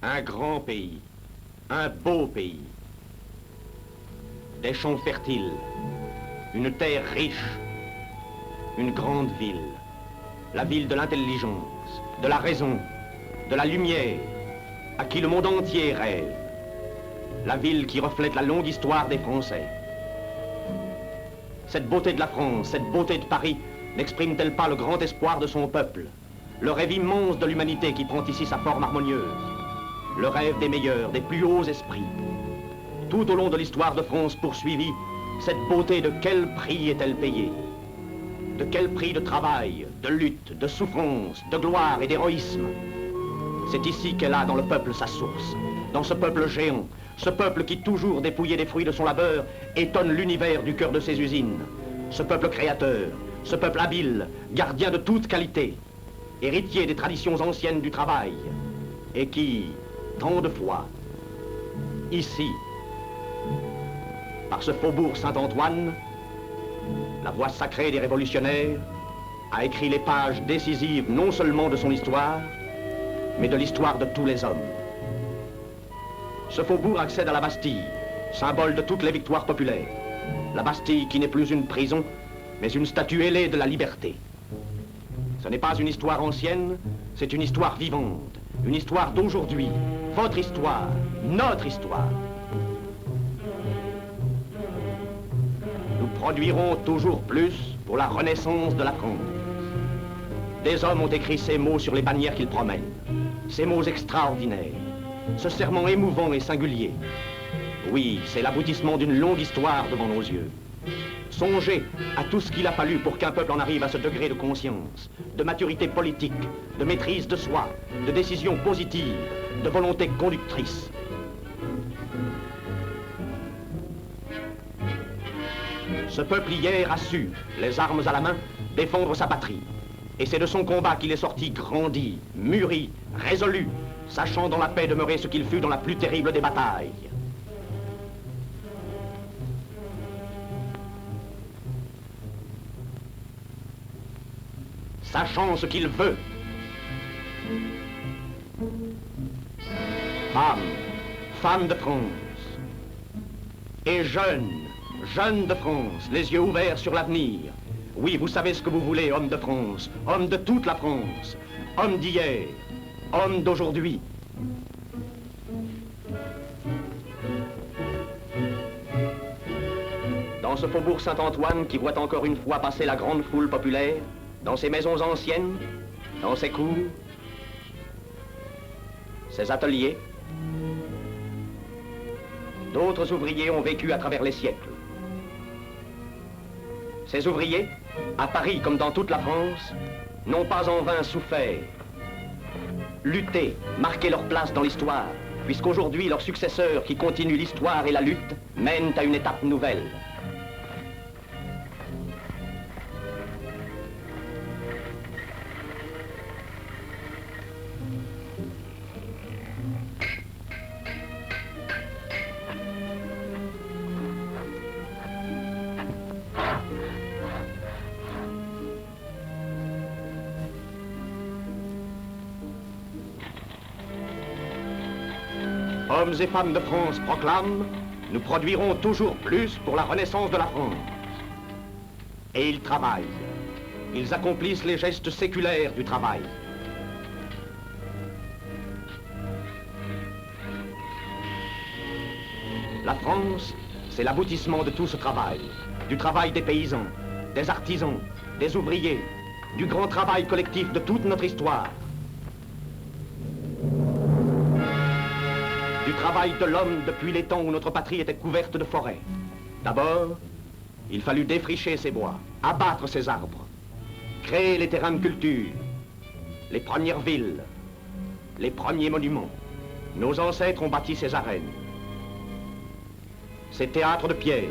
Un grand pays, un beau pays. Des champs fertiles, une terre riche, une grande ville. La ville de l'intelligence, de la raison, de la lumière, à qui le monde entier rêve. La ville qui reflète la longue histoire des Français. Cette beauté de la France, cette beauté de Paris, n'exprime-t-elle pas le grand espoir de son peuple? Le rêve immense de l'humanité qui prend ici sa forme harmonieuse. Le rêve des meilleurs, des plus hauts esprits. Tout au long de l'histoire de France poursuivie, cette beauté de quel prix est-elle payée? De quel prix de travail, de lutte, de souffrance, de gloire et d'héroïsme? C'est ici qu'elle a dans le peuple sa source, dans ce peuple géant, ce peuple qui, toujours dépouillé des fruits de son labeur, étonne l'univers du cœur de ses usines. Ce peuple créateur, ce peuple habile, gardien de toute qualité, héritier des traditions anciennes du travail, et qui, tant de fois, ici, par ce faubourg Saint-Antoine, la voix sacrée des révolutionnaires, a écrit les pages décisives non seulement de son histoire, mais de l'histoire de tous les hommes. Ce faubourg accède à la Bastille, symbole de toutes les victoires populaires. La Bastille qui n'est plus une prison, mais une statue ailée de la liberté. Ce n'est pas une histoire ancienne, c'est une histoire vivante, une histoire d'aujourd'hui, votre histoire, notre histoire. Nous produirons toujours plus pour la renaissance de la France. Des hommes ont écrit ces mots sur les bannières qu'ils promènent, ces mots extraordinaires, ce serment émouvant et singulier. Oui, c'est l'aboutissement d'une longue histoire devant nos yeux. Songez à tout ce qu'il a fallu pour qu'un peuple en arrive à ce degré de conscience, de maturité politique, de maîtrise de soi, de décision positive, de volonté conductrice. Ce peuple hier a su, les armes à la main, défendre sa patrie. Et c'est de son combat qu'il est sorti grandi, mûri, résolu, sachant dans la paix demeurer ce qu'il fut dans la plus terrible des batailles. Sachant ce qu'il veut. Femme, femme de France. Et jeune, jeune de France, les yeux ouverts sur l'avenir. Oui, vous savez ce que vous voulez, homme de France, homme de toute la France, homme d'hier, homme d'aujourd'hui. Dans ce faubourg Saint-Antoine qui voit encore une fois passer la grande foule populaire, dans ces maisons anciennes, dans ces cours, ces ateliers, d'autres ouvriers ont vécu à travers les siècles. Ces ouvriers, à Paris comme dans toute la France, n'ont pas en vain souffert, lutté, marqué leur place dans l'histoire, puisqu'aujourd'hui leurs successeurs qui continuent l'histoire et la lutte mènent à une étape nouvelle. Hommes et femmes de France proclament, nous produirons toujours plus pour la renaissance de la France. Et ils travaillent. Ils accomplissent les gestes séculaires du travail. La France, c'est l'aboutissement de tout ce travail. Du travail des paysans, des artisans, des ouvriers, du grand travail collectif de toute notre histoire. Du travail de l'homme depuis les temps où notre patrie était couverte de forêts. D'abord, il fallut défricher ces bois, abattre ces arbres, créer les terrains de culture, les premières villes, les premiers monuments. Nos ancêtres ont bâti ces arènes, ces théâtres de pierre,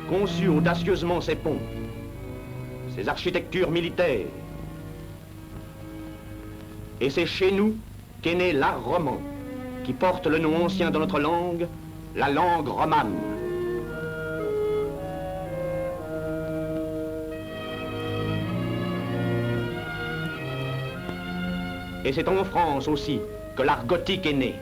conçu audacieusement ces ponts, ces architectures militaires. Et c'est chez nous qu'est né l'art roman, qui porte le nom ancien de notre langue, la langue romane. Et c'est en France aussi que l'art gothique est né.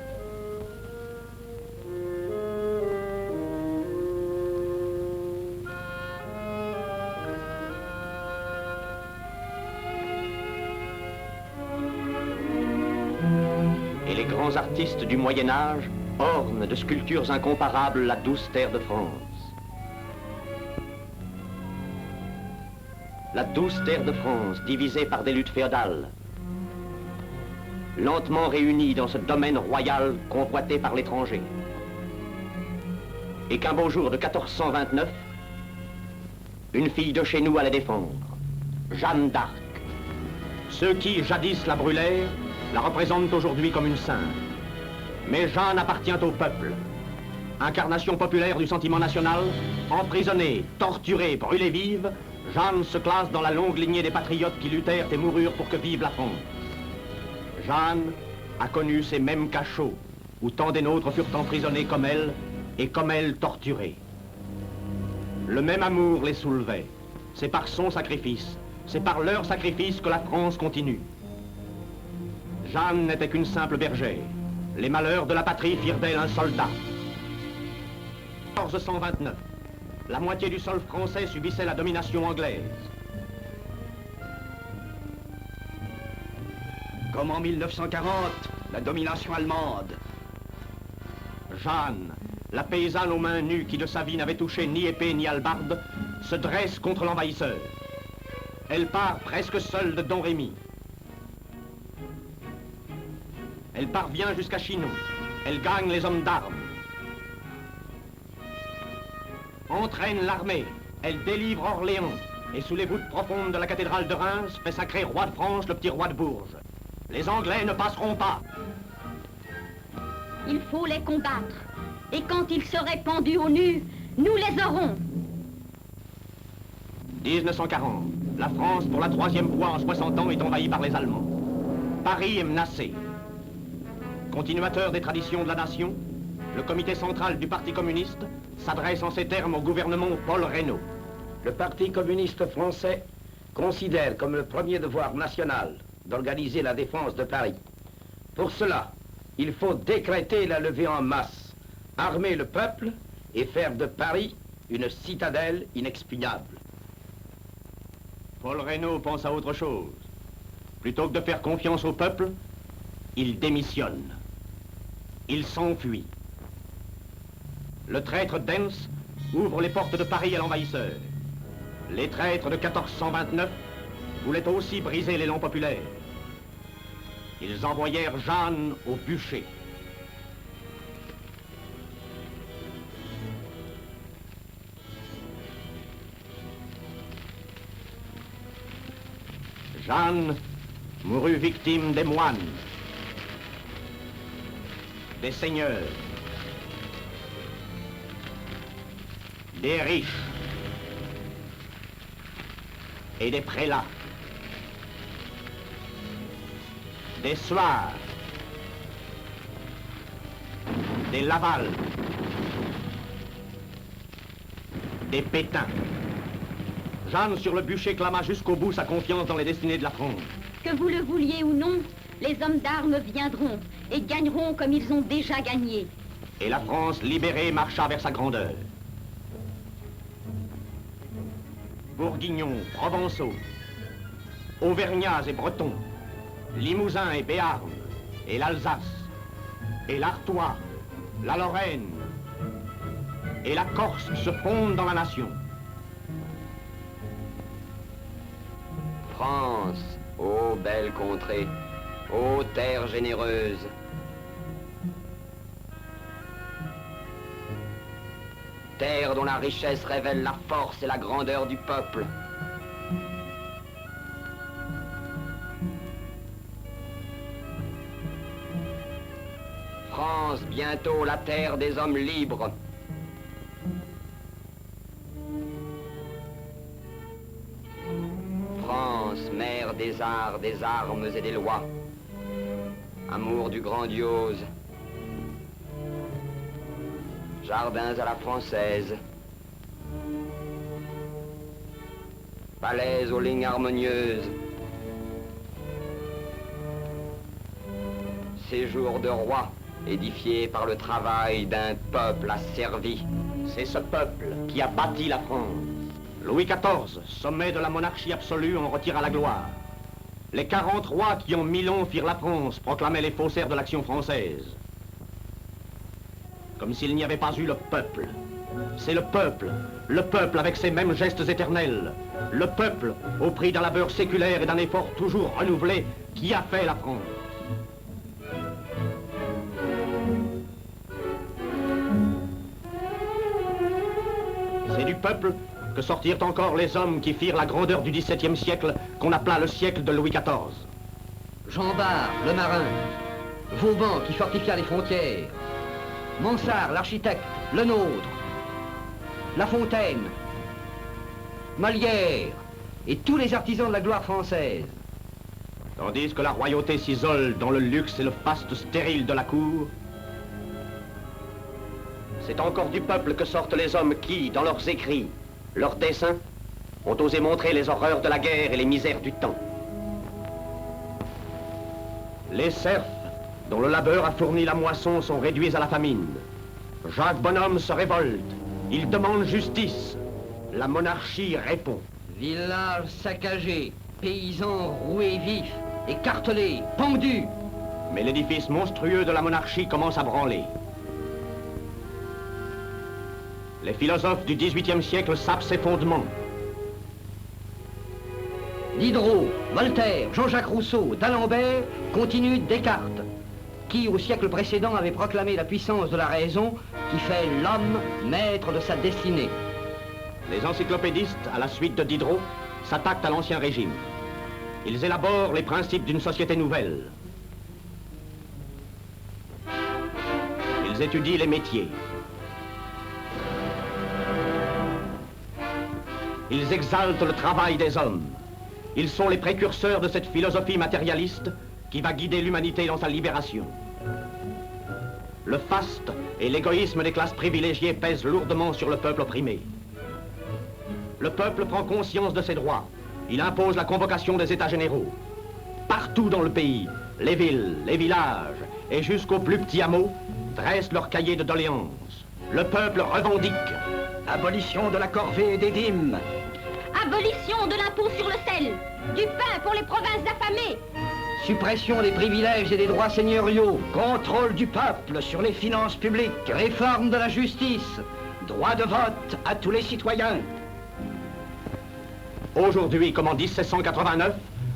Et les grands artistes du Moyen-Âge ornent de sculptures incomparables la douce terre de France. La douce terre de France, divisée par des luttes féodales, lentement réunie dans ce domaine royal convoité par l'étranger. Et qu'un beau jour de 1429, une fille de chez nous allait défendre, Jeanne d'Arc. Ceux qui, jadis, la brûlèrent, la représentent aujourd'hui comme une sainte. Mais Jeanne appartient au peuple. Incarnation populaire du sentiment national, emprisonnée, torturée, brûlée vive, Jeanne se classe dans la longue lignée des patriotes qui luttèrent et moururent pour que vive la France. Jeanne a connu ces mêmes cachots, où tant des nôtres furent emprisonnés comme elle, et comme elle torturés. Le même amour les soulevait. C'est par son sacrifice, c'est par leur sacrifice que la France continue. Jeanne n'était qu'une simple bergère. Les malheurs de la patrie firent d'elle un soldat. 1429, la moitié du sol français subissait la domination anglaise. Comme en 1940, la domination allemande. Jeanne, la paysanne aux mains nues qui de sa vie n'avait touché ni épée ni hallebarde, se dresse contre l'envahisseur. Elle part presque seule de Don Rémy. Elle parvient jusqu'à Chinon. Elle gagne les hommes d'armes. Entraîne l'armée. Elle délivre Orléans. Et sous les voûtes profondes de la cathédrale de Reims, fait sacrer roi de France le petit roi de Bourges. Les Anglais ne passeront pas. Il faut les combattre. Et quand ils seraient pendus au nu, nous les aurons. 1940. La France, pour la troisième fois en 60 ans, est envahie par les Allemands. Paris est menacé. Continuateur des traditions de la nation, le comité central du Parti communiste s'adresse en ces termes au gouvernement Paul Reynaud. Le Parti communiste français considère comme le premier devoir national d'organiser la défense de Paris. Pour cela, il faut décréter la levée en masse, armer le peuple et faire de Paris une citadelle inexpugnable. Paul Reynaud pense à autre chose. Plutôt que de faire confiance au peuple, il démissionne. Il s'enfuit. Le traître Dens ouvre les portes de Paris à l'envahisseur. Les traîtres de 1429 voulaient aussi briser l'élan populaire. Ils envoyèrent Jeanne au bûcher. Jeanne mourut victime des moines, des seigneurs, des riches et des prélats, des Soirs, des Laval, des Pétain. Jeanne, sur le bûcher, clama jusqu'au bout sa confiance dans les destinées de la France. Que vous le vouliez ou non, les hommes d'armes viendront et gagneront comme ils ont déjà gagné. Et la France libérée marcha vers sa grandeur. Bourguignons, Provençaux, Auvergnats et Bretons, Limousins et Béarn, et l'Alsace, et l'Artois, la Lorraine, et la Corse se fondent dans la nation. France, ô belle contrée, ô terre généreuse. Terre dont la richesse révèle la force et la grandeur du peuple. France, bientôt la terre des hommes libres. France, mère des arts, des armes et des lois. Amour du grandiose. Jardins à la française. Palais aux lignes harmonieuses. séjour de roi, édifié par le travail d'un peuple asservi. C'est ce peuple qui a bâti la France. Louis XIV, sommet de la monarchie absolue, en retira la gloire. Les 40 rois qui en 1000 ans firent la France proclamaient les faussaires de l'action française. Comme s'il n'y avait pas eu le peuple. C'est le peuple avec ses mêmes gestes éternels, le peuple au prix d'un labeur séculaire et d'un effort toujours renouvelé qui a fait la France. C'est du peuple que sortirent encore les hommes qui firent la grandeur du XVIIe siècle qu'on appela le siècle de Louis XIV. Jean Bart, le marin, Vauban qui fortifia les frontières, Mansart, l'architecte, le nôtre, La Fontaine, Molière et tous les artisans de la gloire française. Tandis que la royauté s'isole dans le luxe et le faste stérile de la cour, c'est encore du peuple que sortent les hommes qui, dans leurs écrits, leurs dessins, ont osé montrer les horreurs de la guerre et les misères du temps. Les serfs, dont le labeur a fourni la moisson, sont réduits à la famine. Jacques Bonhomme se révolte. Il demande justice. La monarchie répond. Villages saccagés, paysans roués vifs, écartelés, pendus. Mais l'édifice monstrueux de la monarchie commence à branler. Les philosophes du XVIIIe siècle sapent ses fondements. Diderot, Voltaire, Jean-Jacques Rousseau, d'Alembert continuent Descartes, qui au siècle précédent avait proclamé la puissance de la raison qui fait l'homme maître de sa destinée. Les encyclopédistes, à la suite de Diderot, s'attaquent à l'ancien régime. Ils élaborent les principes d'une société nouvelle. Ils étudient les métiers. Ils exaltent le travail des hommes. Ils sont les précurseurs de cette philosophie matérialiste qui va guider l'humanité dans sa libération. Le faste et l'égoïsme des classes privilégiées pèsent lourdement sur le peuple opprimé. Le peuple prend conscience de ses droits. Il impose la convocation des États généraux. Partout dans le pays, les villes, les villages et jusqu'aux plus petits hameaux dressent leurs cahiers de doléances. Le peuple revendique. Abolition de la corvée et des dîmes. Abolition de l'impôt sur le sel, du pain pour les provinces affamées. Suppression des privilèges et des droits seigneuriaux. Contrôle du peuple sur les finances publiques. Réforme de la justice. Droit de vote à tous les citoyens. Aujourd'hui, comme en 1789,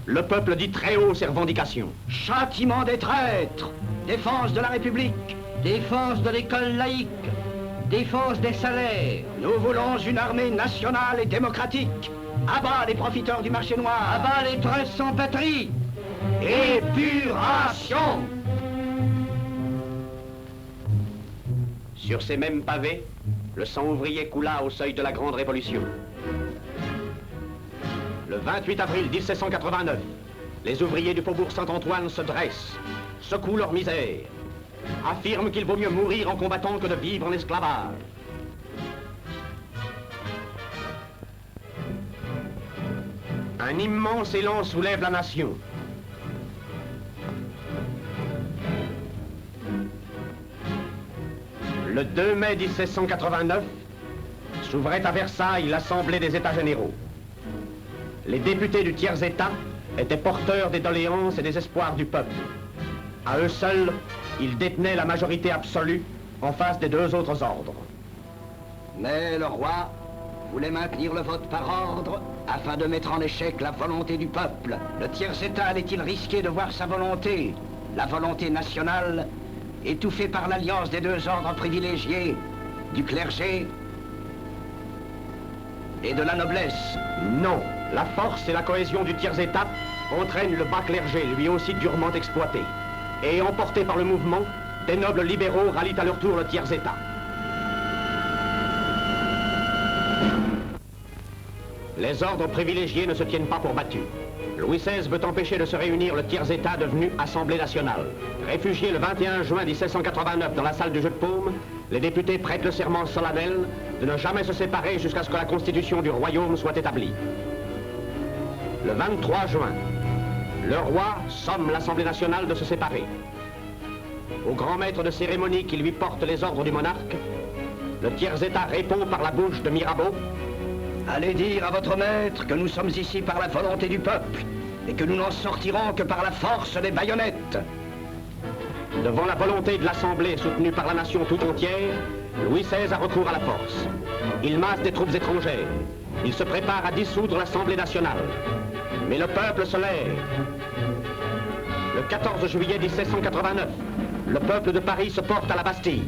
le peuple dit très haut ses revendications. Châtiment des traîtres. Défense de la République. Défense de l'école laïque. Défense des salaires. Nous voulons une armée nationale et démocratique. À bas les profiteurs du marché noir. À bas les trustes sans patrie. Épuration. Sur ces mêmes pavés, le sang ouvrier coula au seuil de la Grande Révolution. Le 28 avril 1789, les ouvriers du faubourg Saint-Antoine se dressent, secouent leur misère, affirment qu'il vaut mieux mourir en combattant que de vivre en esclavage. Un immense élan soulève la nation. Le 2 mai 1789, s'ouvrait à Versailles l'Assemblée des États généraux. Les députés du tiers-État étaient porteurs des doléances et des espoirs du peuple. À eux seuls, ils détenaient la majorité absolue en face des deux autres ordres. Mais le roi voulait maintenir le vote par ordre afin de mettre en échec la volonté du peuple. Le tiers-État allait-il risquer de voir sa volonté, la volonté nationale, étouffée par l'alliance des deux ordres privilégiés, du clergé et de la noblesse? Non, la force et la cohésion du tiers-État entraînent le bas clergé, lui aussi durement exploité. Et emportés par le mouvement, des nobles libéraux rallient à leur tour le tiers-État. Les ordres privilégiés ne se tiennent pas pour battus. Louis XVI veut empêcher de se réunir le tiers-État devenu Assemblée nationale. Réfugiés le 21 juin 1789 dans la salle du jeu de paume, les députés prêtent le serment solennel de ne jamais se séparer jusqu'à ce que la constitution du royaume soit établie. Le 23 juin, le roi somme l'Assemblée nationale de se séparer. au grand maître de cérémonie qui lui porte les ordres du monarque, le tiers-état répond par la bouche de Mirabeau: allez dire à votre maître que nous sommes ici par la volonté du peuple et que nous n'en sortirons que par la force des baïonnettes. Devant la volonté de l'Assemblée soutenue par la nation tout entière, Louis XVI a recours à la force. Il masse des troupes étrangères. Il se prépare à dissoudre l'Assemblée nationale. Mais le peuple se lève. Le 14 juillet 1789, le peuple de Paris se porte à la Bastille.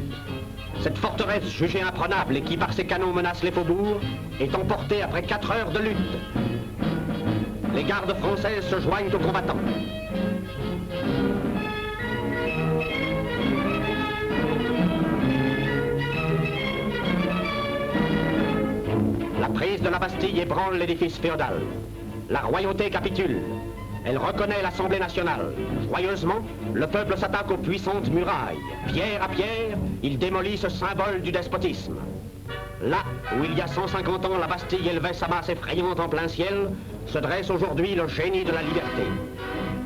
Cette forteresse jugée imprenable et qui par ses canons menace les faubourgs est emportée après 4 heures de lutte. Les gardes françaises se joignent aux combattants. La prise de la Bastille ébranle l'édifice féodal. La royauté capitule. Elle reconnaît l'Assemblée nationale. Joyeusement, le peuple s'attaque aux puissantes murailles. Pierre à pierre, il démolit ce symbole du despotisme. Là où il y a 150 ans, la Bastille élevait sa masse effrayante en plein ciel, se dresse aujourd'hui le génie de la liberté.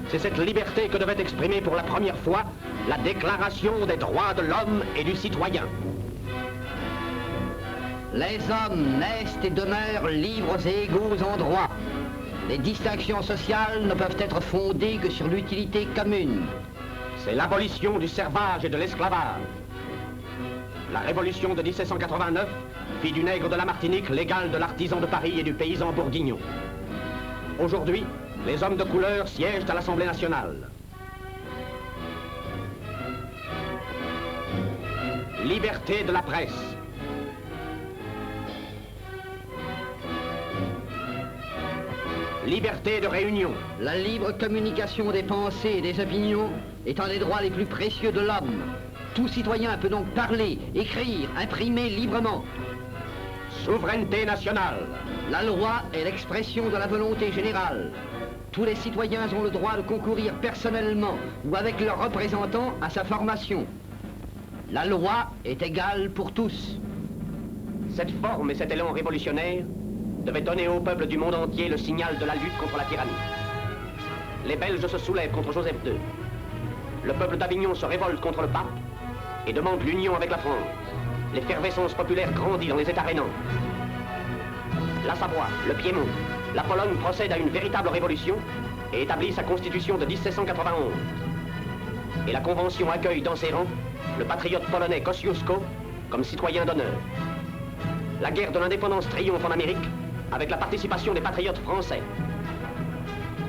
C'est cette liberté que devait exprimer pour la première fois la Déclaration des droits de l'homme et du citoyen. Les hommes naissent et demeurent libres et égaux en droit. Les distinctions sociales ne peuvent être fondées que sur l'utilité commune. C'est l'abolition du servage et de l'esclavage. La révolution de 1789 fit du nègre de la Martinique l'égal de l'artisan de Paris et du paysan bourguignon. Aujourd'hui, les hommes de couleur siègent à l'Assemblée nationale. Liberté de la presse. Liberté de réunion. La libre communication des pensées et des opinions est un des droits les plus précieux de l'homme. Tout citoyen peut donc parler, écrire, imprimer librement. Souveraineté nationale. La loi est l'expression de la volonté générale. Tous les citoyens ont le droit de concourir personnellement ou avec leurs représentants à sa formation. La loi est égale pour tous. Cette forme et cet élan révolutionnaire devaient donner au peuple du monde entier le signal de la lutte contre la tyrannie. Les Belges se soulèvent contre Joseph II. Le peuple d'Avignon se révolte contre le pape et demande l'union avec la France. L'effervescence populaire grandit dans les États rhénans. La Savoie, le Piémont, la Pologne procèdent à une véritable révolution et établit sa constitution de 1791. Et la Convention accueille dans ses rangs le patriote polonais Kosciuszko comme citoyen d'honneur. La guerre de l'indépendance triomphe en Amérique avec la participation des patriotes français.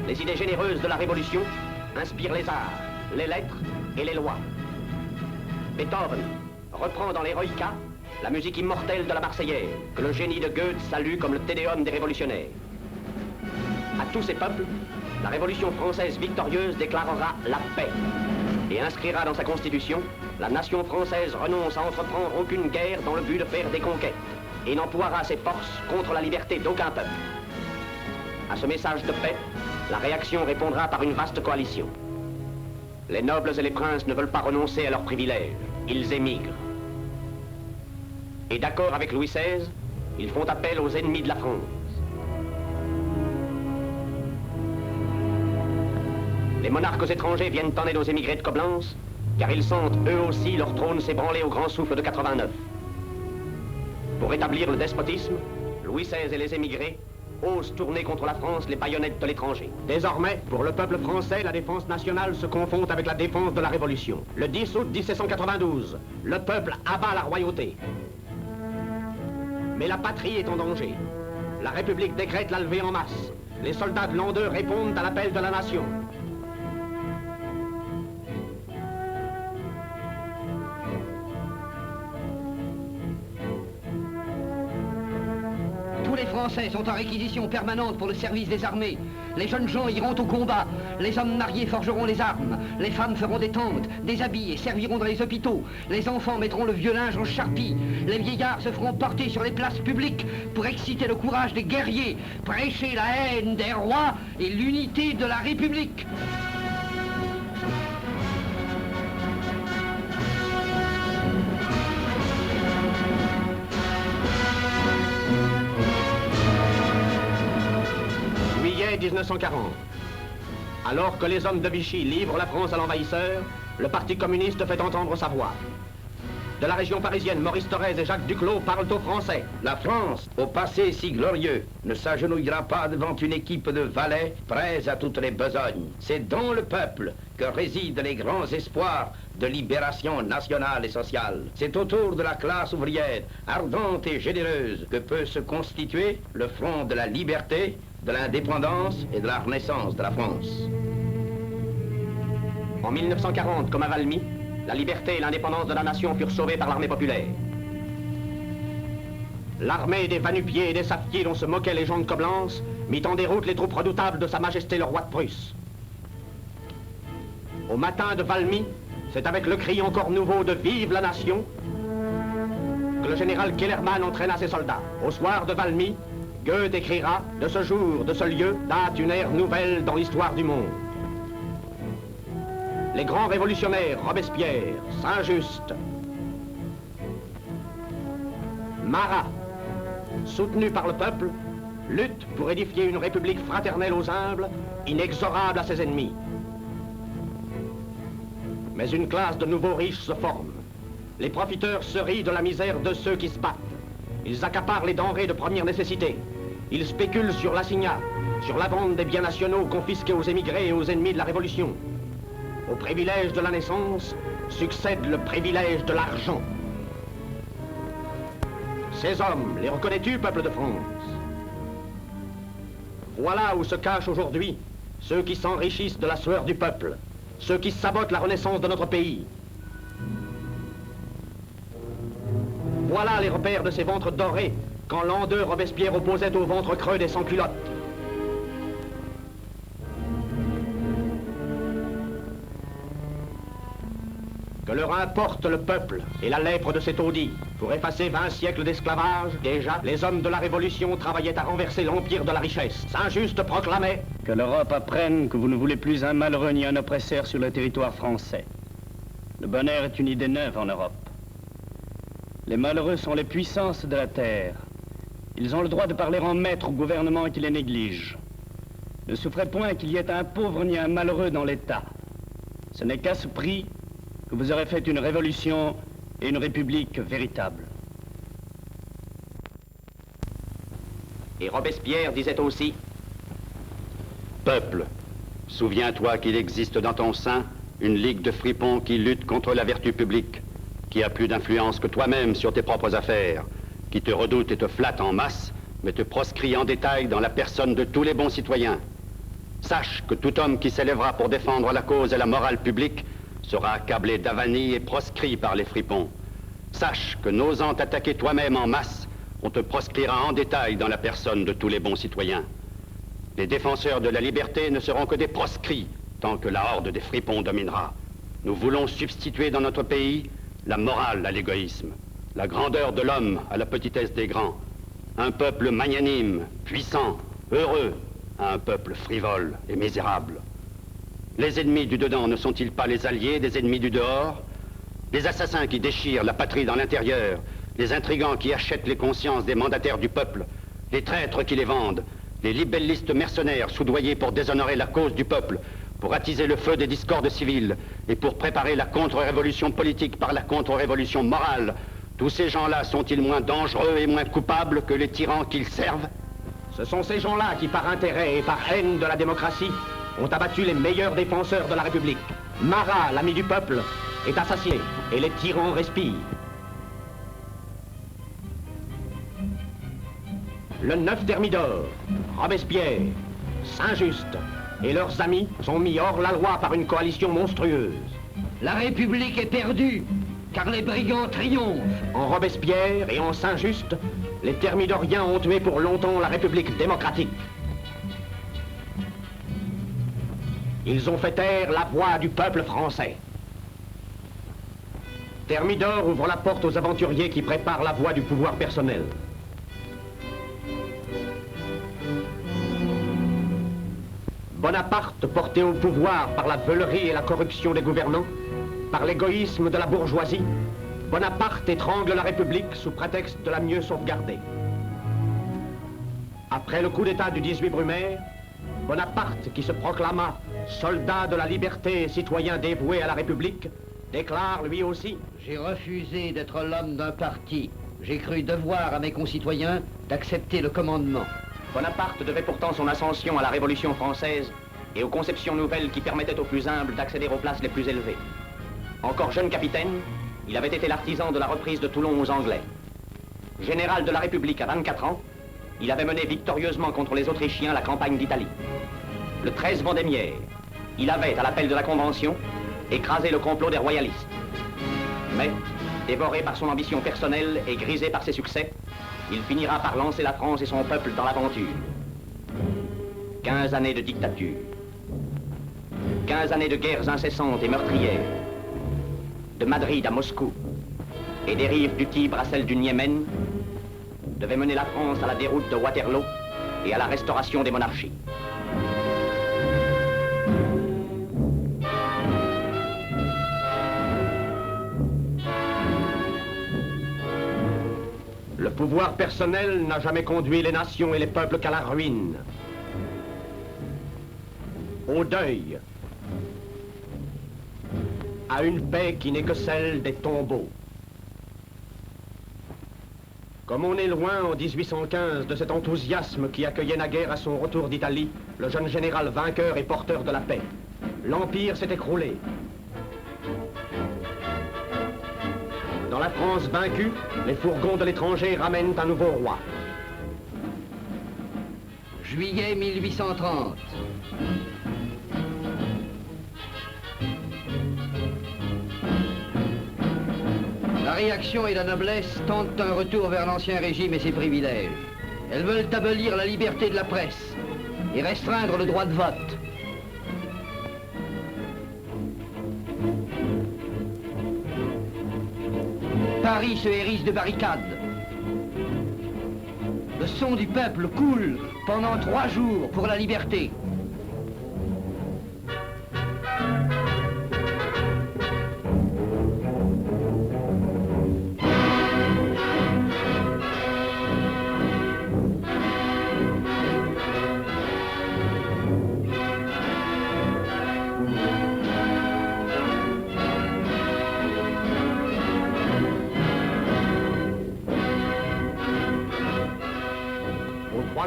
Les idées généreuses de la Révolution inspirent les arts, les lettres et les lois. Beethoven reprend dans l'Héroïca la musique immortelle de la Marseillaise, que le génie de Goethe salue comme le Tédéum des révolutionnaires. À tous ces peuples, la Révolution française victorieuse déclarera la paix et inscrira dans sa constitution: la nation française renonce à entreprendre aucune guerre dans le but de faire des conquêtes et n'emploiera ses forces contre la liberté d'aucun peuple. À ce message de paix, la réaction répondra par une vaste coalition. Les nobles et les princes ne veulent pas renoncer à leurs privilèges, ils émigrent. Et d'accord avec Louis XVI, ils font appel aux ennemis de la France. Les monarques étrangers viennent en aide aux émigrés de Coblence, car ils sentent eux aussi leur trône s'ébranler au grand souffle de 89. Pour rétablir le despotisme, Louis XVI et les émigrés osent tourner contre la France les baïonnettes de l'étranger. Désormais, pour le peuple français, la défense nationale se confond avec la défense de la Révolution. Le 10 août 1792, le peuple abat la royauté. Mais la patrie est en danger. La République décrète la levée en masse. Les soldats de l'an 2 répondent à l'appel de la nation. Les Français sont en réquisition permanente pour le service des armées. Les jeunes gens iront au combat. Les hommes mariés forgeront les armes. Les femmes feront des tentes, des habits et serviront dans les hôpitaux. Les enfants mettront le vieux linge en charpie. Les vieillards se feront porter sur les places publiques pour exciter le courage des guerriers, prêcher la haine des rois et l'unité de la République. Juillet 1940. Alors que les hommes de Vichy livrent la France à l'envahisseur, le Parti communiste fait entendre sa voix. De la région parisienne, Maurice Thorez et Jacques Duclos parlent aux Français. La France, au passé si glorieux, ne s'agenouillera pas devant une équipe de valets prêts à toutes les besognes. C'est dans le peuple que résident les grands espoirs de libération nationale et sociale. C'est autour de la classe ouvrière, ardente et généreuse, que peut se constituer le front de la liberté, de l'indépendance et de la renaissance de la France. En 1940, comme à Valmy, la liberté et l'indépendance de la nation furent sauvées par l'armée populaire. L'armée des va-nu-pieds et des sapetiers dont se moquaient les gens de Coblence mit en déroute les troupes redoutables de Sa Majesté le roi de Prusse. Au matin de Valmy, c'est avec le cri encore nouveau de « Vive la nation » que le général Kellermann entraîna ses soldats. Au soir de Valmy, Goethe écrira « De ce jour, de ce lieu, date une ère nouvelle dans l'histoire du monde ». Les grands révolutionnaires, Robespierre, Saint-Just, Marat, soutenus par le peuple, luttent pour édifier une république fraternelle aux humbles, inexorable à ses ennemis. Mais une classe de nouveaux riches se forme. Les profiteurs se rient de la misère de ceux qui se battent. Ils accaparent les denrées de première nécessité. Ils spéculent sur l'assignat, sur la vente des biens nationaux confisqués aux émigrés et aux ennemis de la Révolution. Au privilège de la naissance succède le privilège de l'argent. Ces hommes, les reconnais-tu, peuple de France? Voilà où se cachent aujourd'hui ceux qui s'enrichissent de la sueur du peuple, ceux qui sabotent la renaissance de notre pays. Voilà les repères de ces ventres dorés quand l'an 2 Robespierre opposait au ventre creux des sans-culottes. Que leur importe le peuple et la lèpre de cet taudis. Pour effacer 20 siècles d'esclavage, déjà, les hommes de la Révolution travaillaient à renverser l'empire de la richesse. Saint-Just proclamait « Que l'Europe apprenne que vous ne voulez plus un malheureux ni un oppresseur sur le territoire français. Le bonheur est une idée neuve en Europe. Les malheureux sont les puissances de la terre. Ils ont le droit de parler en maître au gouvernement qui les néglige. Ne souffrez point qu'il y ait un pauvre ni un malheureux dans l'État. Ce n'est qu'à ce prix que vous aurez fait une révolution et une république véritable. » Et Robespierre disait aussi « Peuple, souviens-toi qu'il existe dans ton sein une ligue de fripons qui lutte contre la vertu publique, qui a plus d'influence que toi-même sur tes propres affaires, qui te redoute et te flatte en masse, mais te proscrit en détail dans la personne de tous les bons citoyens. Sache que tout homme qui s'élèvera pour défendre la cause et la morale publique sera accablé d'avanie et proscrit par les fripons. Sache que n'osant t'attaquer toi-même en masse, on te proscrira en détail dans la personne de tous les bons citoyens. Les défenseurs de la liberté ne seront que des proscrits tant que la horde des fripons dominera. Nous voulons substituer dans notre pays la morale à l'égoïsme, la grandeur de l'homme à la petitesse des grands, un peuple magnanime, puissant, heureux, à un peuple frivole et misérable. Les ennemis du dedans ne sont-ils pas les alliés des ennemis du dehors? Les assassins qui déchirent la patrie dans l'intérieur, les intrigants qui achètent les consciences des mandataires du peuple, les traîtres qui les vendent, les libellistes mercenaires soudoyés pour déshonorer la cause du peuple, pour attiser le feu des discordes civiles et pour préparer la contre-révolution politique par la contre-révolution morale, tous ces gens-là sont-ils moins dangereux et moins coupables que les tyrans qu'ils servent? Ce sont ces gens-là qui, par intérêt et par haine de la démocratie, ont abattu les meilleurs défenseurs de la République. Marat, l'ami du peuple, est assassiné et les tyrans respirent. Le 9 Thermidor, Robespierre, Saint-Just et leurs amis sont mis hors la loi par une coalition monstrueuse. La République est perdue, car les brigands triomphent. En Robespierre et en Saint-Just, les Thermidoriens ont tué pour longtemps la République démocratique. Ils ont fait taire la voix du peuple français. Thermidor ouvre la porte aux aventuriers qui préparent la voie du pouvoir personnel. Bonaparte, porté au pouvoir par la veulerie et la corruption des gouvernants, par l'égoïsme de la bourgeoisie, Bonaparte étrangle la République sous prétexte de la mieux sauvegarder. Après le coup d'État du 18 Brumaire, Bonaparte, qui se proclama soldat de la liberté et citoyen dévoué à la République, déclare lui aussi: J'ai refusé d'être l'homme d'un parti. J'ai cru devoir à mes concitoyens d'accepter le commandement. Bonaparte devait pourtant son ascension à la Révolution française et aux conceptions nouvelles qui permettaient aux plus humbles d'accéder aux places les plus élevées. Encore jeune capitaine, il avait été l'artisan de la reprise de Toulon aux Anglais. Général de la République à 24 ans, il avait mené victorieusement contre les Autrichiens la campagne d'Italie. Le 13 Vendémiaire, il avait, à l'appel de la Convention, écrasé le complot des royalistes. Mais, dévoré par son ambition personnelle et grisé par ses succès, il finira par lancer la France et son peuple dans l'aventure. 15 années de dictature. 15 années de guerres incessantes et meurtrières. De Madrid à Moscou, et des rives du Tibre à celles du Niémen, devait mener la France à la déroute de Waterloo et à la restauration des monarchies. Le pouvoir personnel n'a jamais conduit les nations et les peuples qu'à la ruine, au deuil, à une paix qui n'est que celle des tombeaux. Comme on est loin en 1815 de cet enthousiasme qui accueillait naguère à son retour d'Italie le jeune général vainqueur et porteur de la paix, l'Empire s'est écroulé. Dans la France vaincue, les fourgons de l'étranger ramènent un nouveau roi. Juillet 1830. La réaction et la noblesse tentent un retour vers l'ancien régime et ses privilèges. Elles veulent abolir la liberté de la presse et restreindre le droit de vote. Paris se hérisse de barricades. Le sang du peuple coule pendant 3 jours pour la liberté.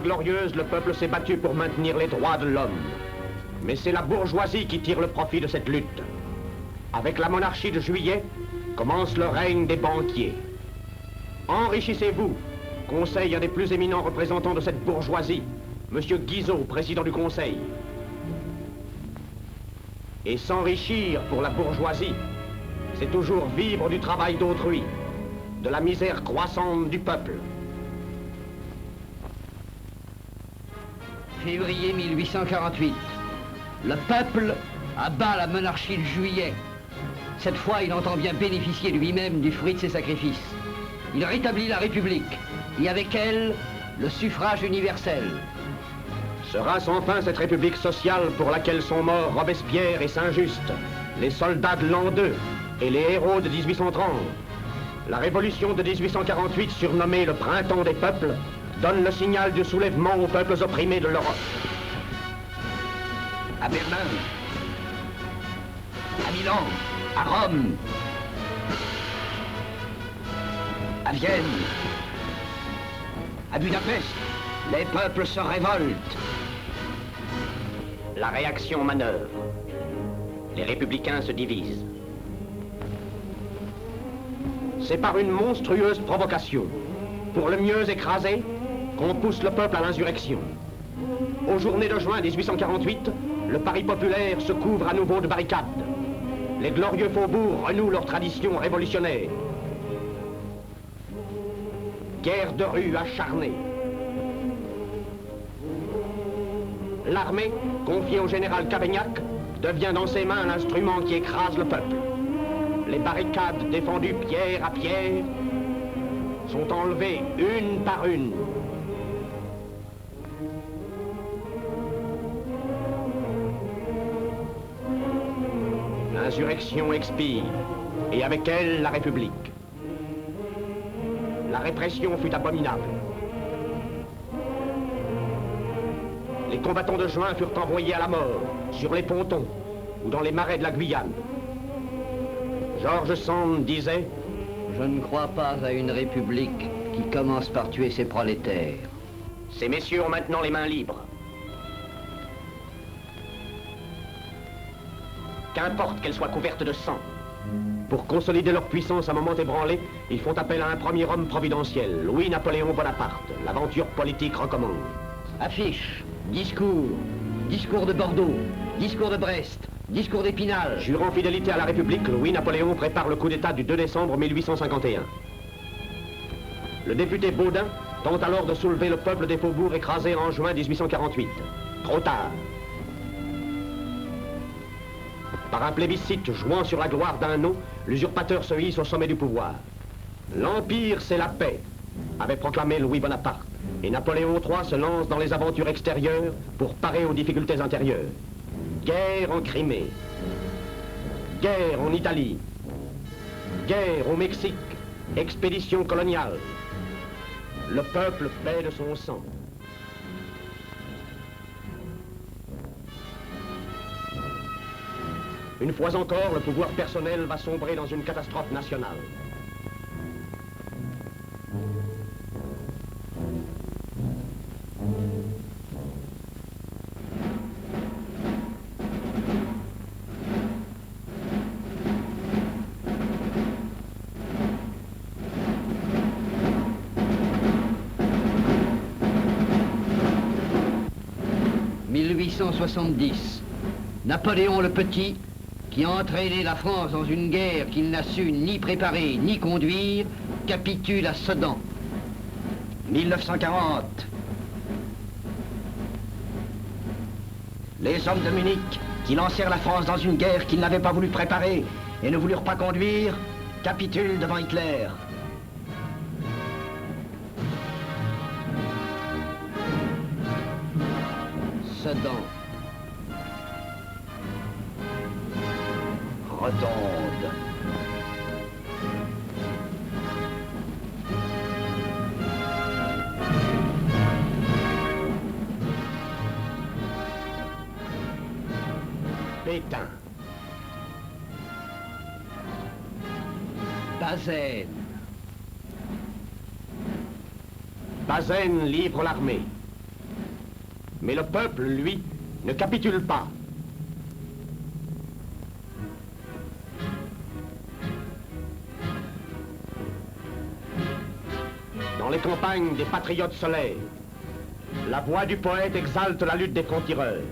Glorieuse, le peuple s'est battu pour maintenir les droits de l'homme. Mais c'est la bourgeoisie qui tire le profit de cette lutte. Avec la monarchie de Juillet, commence le règne des banquiers. Enrichissez-vous, conseille un des plus éminents représentants de cette bourgeoisie, Monsieur Guizot, président du Conseil. Et s'enrichir pour la bourgeoisie, c'est toujours vivre du travail d'autrui, de la misère croissante du peuple. Février 1848. Le peuple abat la monarchie de Juillet. Cette fois, il entend bien bénéficier lui-même du fruit de ses sacrifices. Il rétablit la République, et avec elle, le suffrage universel. Sera-ce enfin cette République sociale pour laquelle sont morts Robespierre et Saint-Just, les soldats de l'an 2 et les héros de 1830? La révolution de 1848, surnommée le printemps des peuples, donne le signal du soulèvement aux peuples opprimés de l'Europe. À Berlin, à Milan, à Rome, à Vienne, à Budapest, les peuples se révoltent. La réaction manœuvre. Les républicains se divisent. C'est par une monstrueuse provocation, pour le mieux écraser, qu'on pousse le peuple à l'insurrection. Aux journées de juin 1848, le Paris populaire se couvre à nouveau de barricades. Les glorieux faubourgs renouent leur tradition révolutionnaire. Guerre de rue acharnée. L'armée, confiée au général Cavaignac, devient dans ses mains l'instrument qui écrase le peuple. Les barricades défendues pierre à pierre sont enlevées une par une. L'insurrection expire, et avec elle, la République. La répression fut abominable. Les combattants de juin furent envoyés à la mort, sur les pontons ou dans les marais de la Guyane. George Sand disait: Je ne crois pas à une république qui commence par tuer ses prolétaires. Ces messieurs ont maintenant les mains libres. Qu'importe qu'elles soient couvertes de sang. Pour consolider leur puissance à moment ébranlé, ils font appel à un premier homme providentiel, Louis-Napoléon Bonaparte. L'aventure politique recommence. Affiches, discours, discours de Bordeaux, discours de Brest, discours d'Épinal. Jurant fidélité à la République, Louis-Napoléon prépare le coup d'État du 2 décembre 1851. Le député Baudin tente alors de soulever le peuple des faubourgs écrasés en juin 1848. Trop tard. Par un plébiscite jouant sur la gloire d'un nom, l'usurpateur se hisse au sommet du pouvoir. L'Empire, c'est la paix, avait proclamé Louis Bonaparte. Et Napoléon III se lance dans les aventures extérieures pour parer aux difficultés intérieures. Guerre en Crimée, guerre en Italie, guerre au Mexique, expédition coloniale. Le peuple paie de son sang. Une fois encore, le pouvoir personnel va sombrer dans une catastrophe nationale. « 1870. Napoléon le Petit, qui a entraîné la France dans une guerre qu'il n'a su ni préparer ni conduire, capitule à Sedan. 1940. Les hommes de Munich, qui lancèrent la France dans une guerre qu'ils n'avaient pas voulu préparer et ne voulurent pas conduire, capitulent devant Hitler. Sedan. Redonde. Pétain. Bazaine. Bazaine livre l'armée. Mais le peuple, lui, ne capitule pas. Dans les campagnes, des patriotes se lèvent. La voix du poète exalte la lutte des francs-tireurs.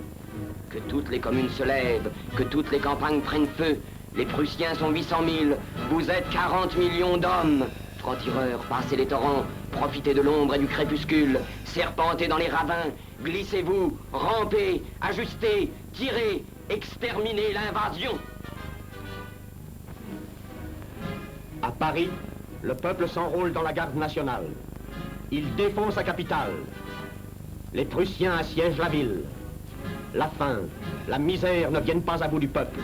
Que toutes les communes se lèvent, que toutes les campagnes prennent feu. Les Prussiens sont 800 000, vous êtes 40 millions d'hommes. Francs-tireurs, passez les torrents, profitez de l'ombre et du crépuscule, serpentez dans les ravins, glissez-vous, rampez, ajustez, tirez, exterminez l'invasion. À Paris, le peuple s'enrôle dans la garde nationale. Il défend sa capitale. Les Prussiens assiègent la ville. La faim, la misère ne viennent pas à bout du peuple.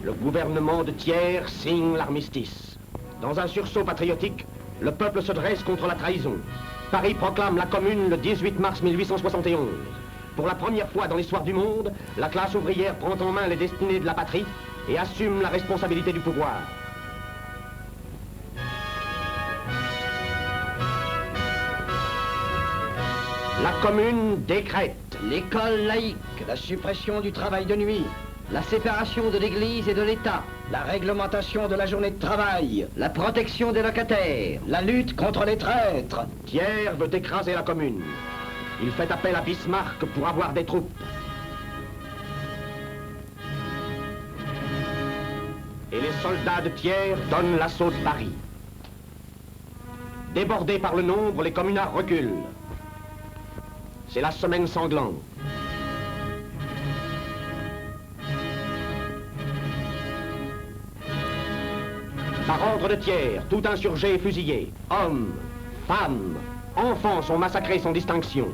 Le gouvernement de Thiers signe l'armistice. Dans un sursaut patriotique, le peuple se dresse contre la trahison. Paris proclame la Commune le 18 mars 1871. Pour la première fois dans l'histoire du monde, la classe ouvrière prend en main les destinées de la patrie et assume la responsabilité du pouvoir. La Commune décrète L'école laïque, La suppression du travail de nuit, la séparation de l'Église et de l'État, la réglementation de la journée de travail, la protection des locataires, la lutte contre les traîtres. Thiers veut écraser la Commune. Il fait appel à Bismarck pour avoir des troupes. Et les soldats de Thiers donnent l'assaut de Paris. Débordés par le nombre, les communards reculent. C'est la semaine sanglante. Par ordre de Thiers, tout insurgé est fusillé. Hommes, femmes, enfants sont massacrés sans distinction.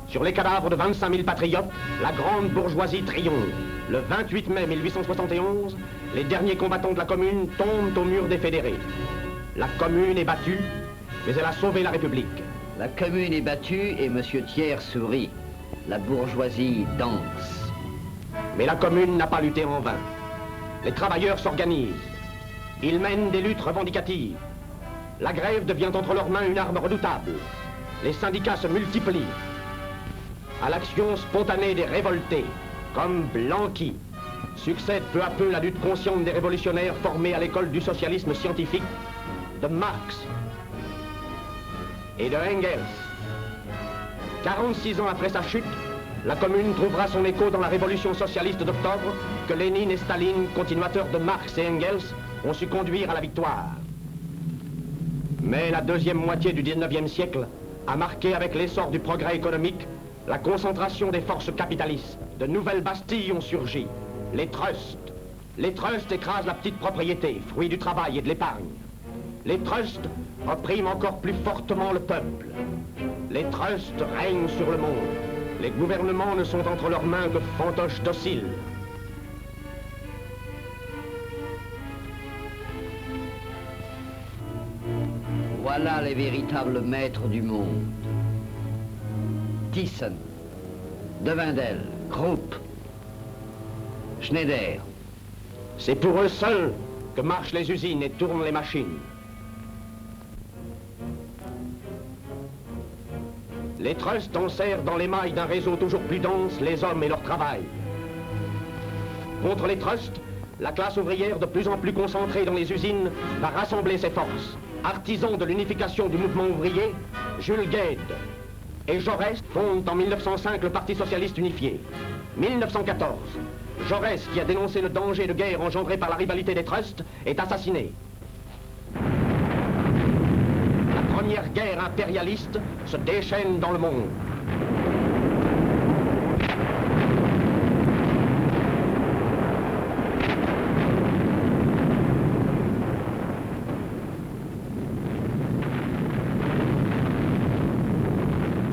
Sur les cadavres de 25 000 patriotes, la grande bourgeoisie triomphe. Le 28 mai 1871, les derniers combattants de la Commune tombent au mur des fédérés. La Commune est battue, mais elle a sauvé la République. La commune est battue et M. Thiers sourit. La bourgeoisie danse. Mais la commune n'a pas lutté en vain. Les travailleurs s'organisent. Ils mènent des luttes revendicatives. La grève devient entre leurs mains une arme redoutable. Les syndicats se multiplient. À l'action spontanée des révoltés, comme Blanqui, succède peu à peu la lutte consciente des révolutionnaires formés à l'école du socialisme scientifique, de Marx et de Engels. 46 ans après sa chute, la commune trouvera son écho dans la révolution socialiste d'octobre que Lénine et Staline, continuateurs de Marx et Engels, ont su conduire à la victoire. Mais la deuxième moitié du 19e siècle a marqué avec l'essor du progrès économique la concentration des forces capitalistes. De nouvelles bastilles ont surgi. Les trusts. Les trusts écrasent la petite propriété, fruit du travail et de l'épargne. Les trusts oppriment encore plus fortement le peuple. Les trusts règnent sur le monde. Les gouvernements ne sont entre leurs mains que fantoches dociles. Voilà les véritables maîtres du monde. Thyssen, Devindel, Krupp, Schneider. C'est pour eux seuls que marchent les usines et tournent les machines. Les trusts enserrent dans les mailles d'un réseau toujours plus dense les hommes et leur travail. Contre les trusts, la classe ouvrière de plus en plus concentrée dans les usines va rassembler ses forces. Artisan de l'unification du mouvement ouvrier, Jules Guesde et Jaurès fondent en 1905 le Parti socialiste unifié. 1914, Jaurès, qui a dénoncé le danger de guerre engendré par la rivalité des trusts, est assassiné. La première guerre impérialiste se déchaîne dans le monde.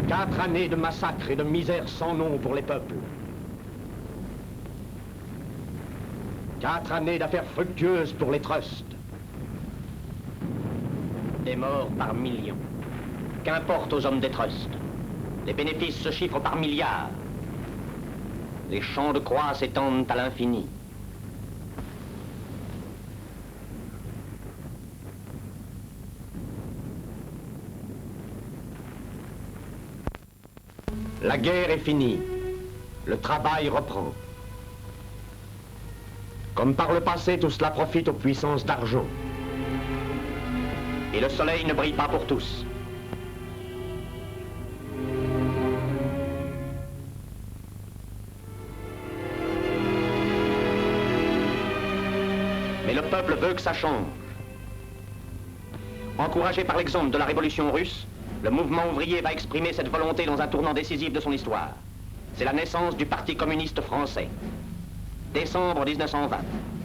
Quatre années de massacres et de misère sans nom pour les peuples. 4 années d'affaires fructueuses pour les trusts. Des morts par millions. Qu'importe aux hommes des trusts. Les bénéfices se chiffrent par milliards. Les champs de croix s'étendent à l'infini. La guerre est finie. Le travail reprend. Comme par le passé, tout cela profite aux puissances d'argent. Et le soleil ne brille pas pour tous. Mais le peuple veut que ça change. Encouragé par l'exemple de la révolution russe, le mouvement ouvrier va exprimer cette volonté dans un tournant décisif de son histoire. C'est la naissance du Parti communiste français. Décembre 1920,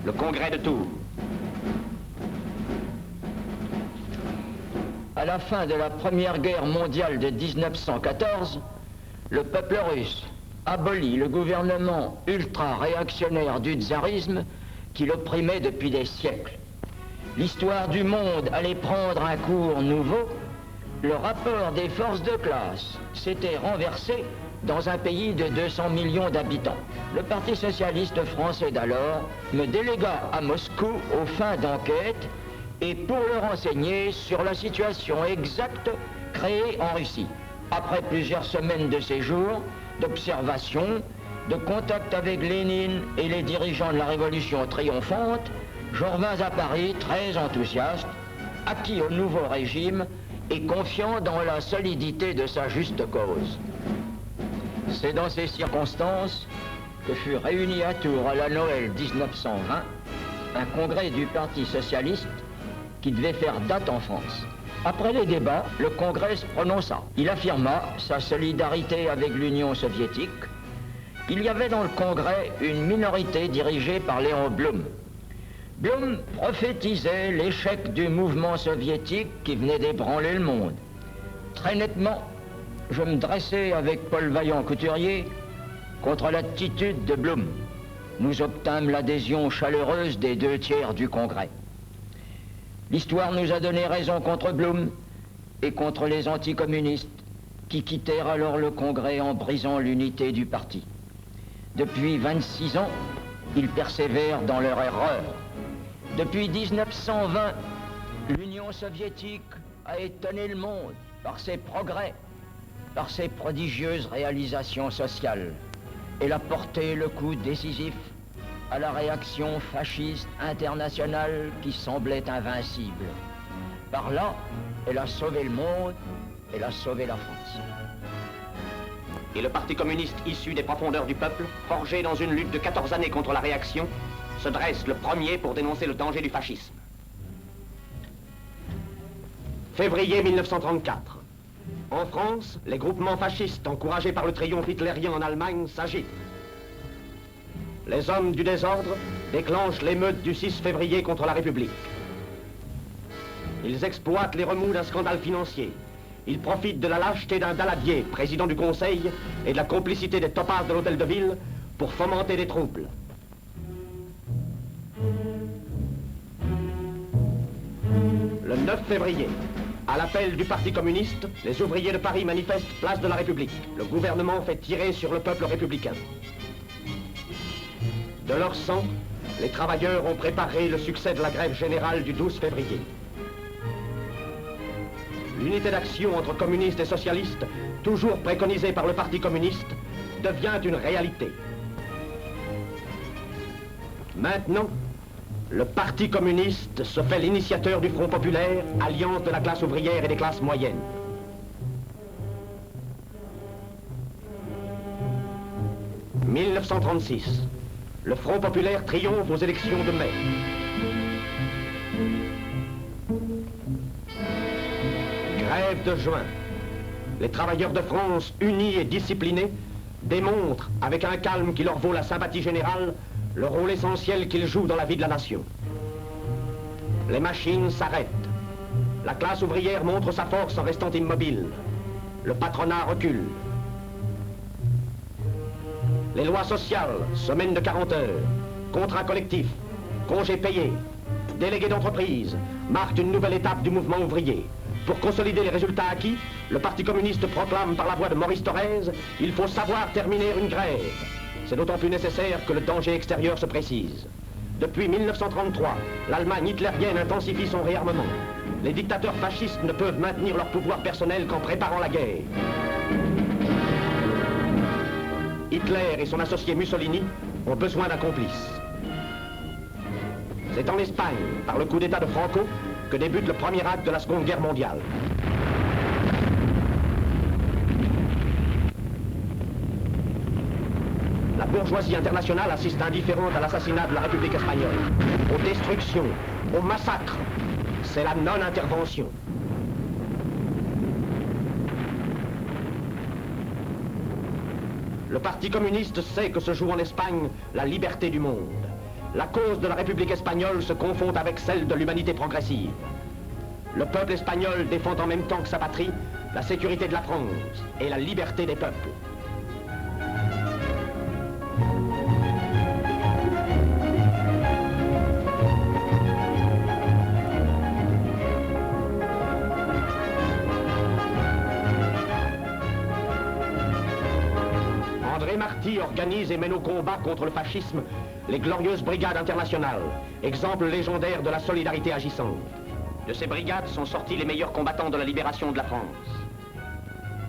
le congrès de Tours. À la fin de la Première Guerre mondiale de 1914, le peuple russe abolit le gouvernement ultra-réactionnaire du tsarisme qui l'opprimait depuis des siècles. L'histoire du monde allait prendre un cours nouveau. Le rapport des forces de classe s'était renversé dans un pays de 200 millions d'habitants. Le Parti socialiste français d'alors me délégua à Moscou aux fins d'enquête et pour le renseigner sur la situation exacte créée en Russie. Après plusieurs semaines de séjour, d'observation, de contact avec Lénine et les dirigeants de la Révolution triomphante, je revins à Paris très enthousiaste, acquis au nouveau régime et confiant dans la solidité de sa juste cause. C'est dans ces circonstances que fut réuni à Tours à la Noël 1920 un congrès du Parti socialiste qui devait faire date en France. Après les débats, le congrès se prononça. Il affirma sa solidarité avec l'Union soviétique. Il y avait dans le congrès une minorité dirigée par Léon Blum. Blum prophétisait l'échec du mouvement soviétique qui venait d'ébranler le monde. Très nettement, je me dressais avec Paul Vaillant-Couturier contre l'attitude de Blum. Nous obtînmes l'adhésion chaleureuse des 2 tiers du Congrès. L'histoire nous a donné raison contre Blum, et contre les anticommunistes qui quittèrent alors le Congrès en brisant l'unité du parti. Depuis 26 ans, ils persévèrent dans leur erreur. Depuis 1920, l'Union soviétique a étonné le monde par ses progrès, par ses prodigieuses réalisations sociales. Elle a porté le coup décisif à la réaction fasciste internationale qui semblait invincible. Par là, elle a sauvé le monde, elle a sauvé la France. Et le Parti communiste issu des profondeurs du peuple, forgé dans une lutte de 14 années contre la réaction, se dresse le premier pour dénoncer le danger du fascisme. Février 1934. En France, les groupements fascistes, encouragés par le triomphe hitlérien en Allemagne, s'agitent. Les hommes du désordre déclenchent l'émeute du 6 février contre la République. Ils exploitent les remous d'un scandale financier. Ils profitent de la lâcheté d'un Daladier, président du Conseil, et de la complicité des topards de l'Hôtel de Ville pour fomenter des troubles. Le 9 février, à l'appel du Parti communiste, les ouvriers de Paris manifestent place de la République. Le gouvernement fait tirer sur le peuple républicain. De leur sang, les travailleurs ont préparé le succès de la grève générale du 12 février. L'unité d'action entre communistes et socialistes, toujours préconisée par le Parti communiste, devient une réalité. Maintenant, le Parti communiste se fait l'initiateur du Front populaire, alliance de la classe ouvrière et des classes moyennes. « 1936. Le Front populaire triomphe aux élections de mai. Grève de juin. Les travailleurs de France, unis et disciplinés, démontrent, avec un calme qui leur vaut la sympathie générale, le rôle essentiel qu'ils jouent dans la vie de la nation. Les machines s'arrêtent. La classe ouvrière montre sa force en restant immobile. Le patronat recule. Les lois sociales, semaine de 40 heures, contrats collectifs, congés payés, délégués d'entreprise, marquent une nouvelle étape du mouvement ouvrier. Pour consolider les résultats acquis, le Parti communiste proclame par la voix de Maurice Thorez, il faut savoir terminer une grève. C'est d'autant plus nécessaire que le danger extérieur se précise. Depuis 1933, l'Allemagne hitlérienne intensifie son réarmement. Les dictateurs fascistes ne peuvent maintenir leur pouvoir personnel qu'en préparant la guerre. Hitler et son associé Mussolini ont besoin d'un complice. C'est en Espagne, par le coup d'État de Franco, que débute le premier acte de la Seconde Guerre mondiale. La bourgeoisie internationale assiste indifférente à l'assassinat de la République espagnole, aux destructions, aux massacres. C'est la non-intervention. Le Parti communiste sait que se joue en Espagne la liberté du monde. La cause de la République espagnole se confond avec celle de l'humanité progressive. Le peuple espagnol défend en même temps que sa patrie la sécurité de la France et la liberté des peuples. André Marty organise et mène au combat contre le fascisme les glorieuses brigades internationales, exemple légendaire de la solidarité agissante. De ces brigades sont sortis les meilleurs combattants de la libération de la France.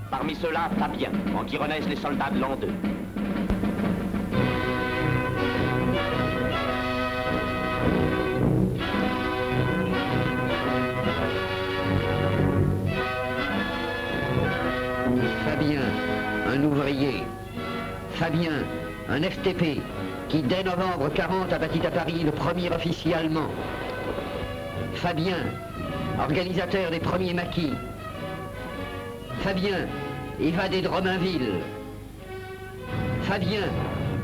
Parmi ceux-là, Fabien, en qui renaissent les soldats de l'an 2. Fabien, un ouvrier. Fabien, un FTP, qui dès novembre 40 abattit à Paris le premier officier allemand. Fabien, organisateur des premiers maquis. Fabien, évadé de Romainville. Fabien,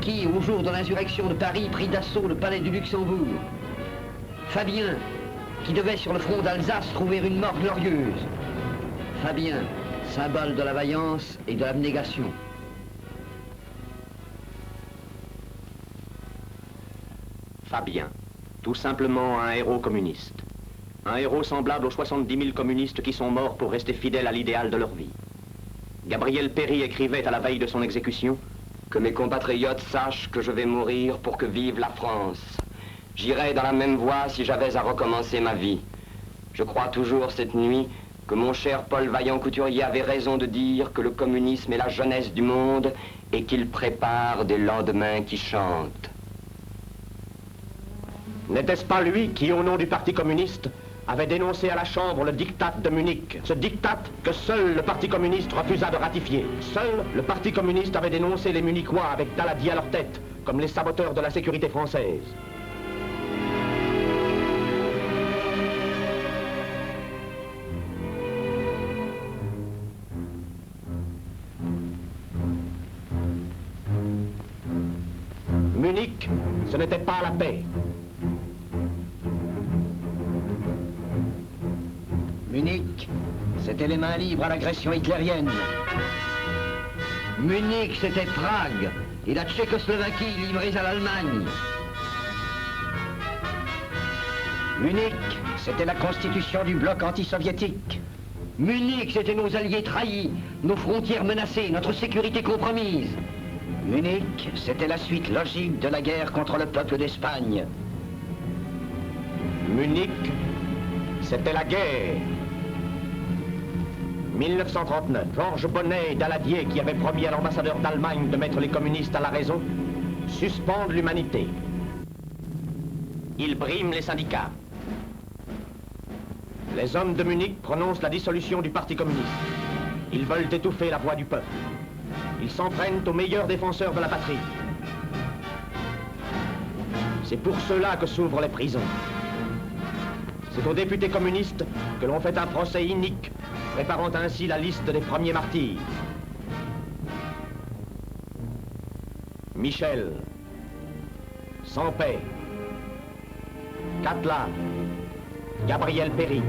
qui, au jour de l'insurrection de Paris, prit d'assaut le palais du Luxembourg. Fabien, qui devait sur le front d'Alsace trouver une mort glorieuse. Fabien, symbole de la vaillance et de l'abnégation. Fabien, tout simplement un héros communiste. Un héros semblable aux 70 000 communistes qui sont morts pour rester fidèles à l'idéal de leur vie. Gabriel Péry écrivait à la veille de son exécution: que mes compatriotes sachent que je vais mourir pour que vive la France. J'irai dans la même voie si j'avais à recommencer ma vie. Je crois toujours cette nuit que mon cher Paul Vaillant-Couturier avait raison de dire que le communisme est la jeunesse du monde et qu'il prépare des lendemains qui chantent. N'était-ce pas lui qui, au nom du Parti communiste, avait dénoncé à la Chambre le diktat de Munich, ce diktat que seul le Parti communiste refusa de ratifier. Seul le Parti communiste avait dénoncé les Munichois avec Daladier à leur tête, comme les saboteurs de la sécurité française. Munich, ce n'était pas la paix. Munich, c'était les mains libres à l'agression hitlérienne. Munich, c'était Prague et la Tchécoslovaquie livrées à l'Allemagne. Munich, c'était la constitution du bloc anti-soviétique. Munich, c'était nos alliés trahis, nos frontières menacées, notre sécurité compromise. Munich, c'était la suite logique de la guerre contre le peuple d'Espagne. Munich, c'était la guerre. 1939, Georges Bonnet et Daladier, qui avaient promis à l'ambassadeur d'Allemagne de mettre les communistes à la raison, suspendent l'humanité. Ils briment les syndicats. Les hommes de Munich prononcent la dissolution du Parti communiste. Ils veulent étouffer la voix du peuple. Ils s'en prennent aux meilleurs défenseurs de la patrie. C'est pour cela que s'ouvrent les prisons. C'est aux députés communistes que l'on fait un procès inique, préparant ainsi la liste des premiers martyrs. Michel, Sampey, Catla, Gabriel Péry.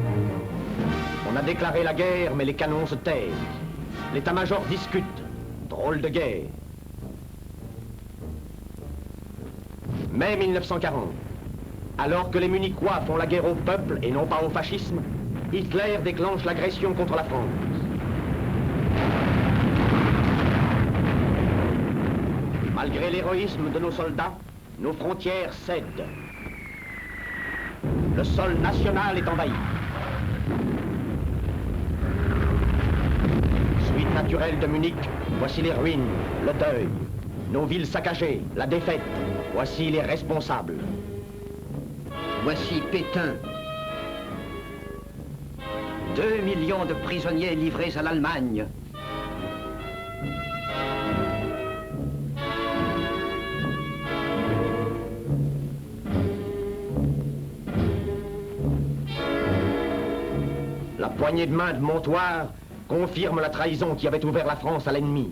On a déclaré la guerre, mais les canons se taisent. L'état-major discute. Drôle de guerre. Mai 1940. Alors que les Munichois font la guerre au peuple et non pas au fascisme, Hitler déclenche l'agression contre la France. Malgré l'héroïsme de nos soldats, nos frontières cèdent. Le sol national est envahi. Suite naturelle de Munich, voici les ruines, le deuil, nos villes saccagées, la défaite. Voici les responsables. Voici Pétain. 2 millions de prisonniers livrés à l'Allemagne. La poignée de main de Montoire confirme la trahison qui avait ouvert la France à l'ennemi.